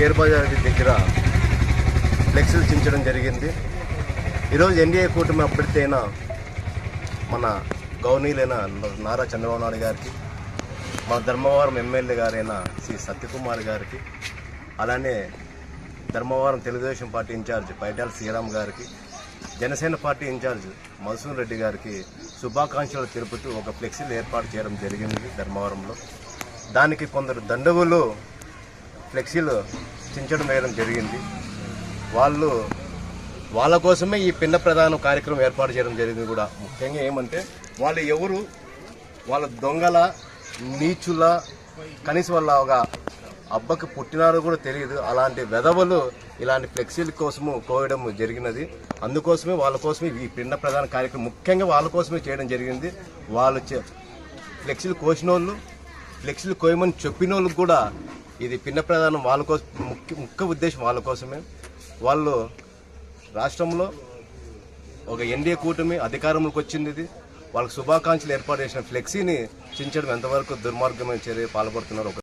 Share Bazar దగ్గర ఫ్లెక్సీలు చించడం జరిగింది. ఈరోజు ఎన్డీఏ కూటమి అభ్యర్థి అయిన మన గౌనీలైన నారా చంద్రబాబు నాయుడు గారికి, మన ధర్మవరం ఎమ్మెల్యే గారైన శ్రీ సత్యకుమార్ గారికి, అలానే ధర్మవరం తెలుగుదేశం పార్టీ ఇన్ఛార్జ్ పైటాల శ్రీరామ్ గారికి, జనసేన పార్టీ ఇన్ఛార్జ్ మధుసూదన్ రెడ్డి గారికి శుభాకాంక్షలు తెలుపుతూ ఒక ఫ్లెక్సీలు ఏర్పాటు చేయడం జరిగింది ధర్మవరంలో. దానికి కొందరు దండగులు ఫ్లెక్సీలు చించడం వేయడం జరిగింది. వాళ్ళ కోసమే ఈ పిండ ప్రదానం కార్యక్రమం ఏర్పాటు చేయడం జరిగింది. కూడా ముఖ్యంగా ఏమంటే వాళ్ళు ఎవరు, వాళ్ళ దొంగల నీచుల, కనీసం వాళ్ళ ఒక అబ్బకి పుట్టినారో కూడా తెలియదు. అలాంటి వెధవలు ఇలాంటి ఫ్లెక్సీల కోసము కోయడం జరిగినది. అందుకోసమే వాళ్ళ కోసమే ఈ పిండ ప్రదాన కార్యక్రమం ముఖ్యంగా వాళ్ళ కోసమే చేయడం జరిగింది. వాళ్ళు ఫ్లెక్సీలు కోసిన వాళ్ళు, ఫ్లెక్సీలు కోయమని చెప్పిన వాళ్ళకి కూడా ఇది పిండ ప్రదానం వాళ్ళ కోసం, ముఖ్య ఉద్దేశం వాళ్ళ కోసమే. వాళ్ళు రాష్ట్రంలో ఒక ఎన్డీఏ కూటమి అధికారంలోకి వచ్చింది. ఇది వాళ్ళకి శుభాకాంక్షలు ఏర్పాటు చేసిన ఫ్లెక్సీని చించడం ఎంతవరకు దుర్మార్గమైన చర్య పాల్పడుతున్నారు.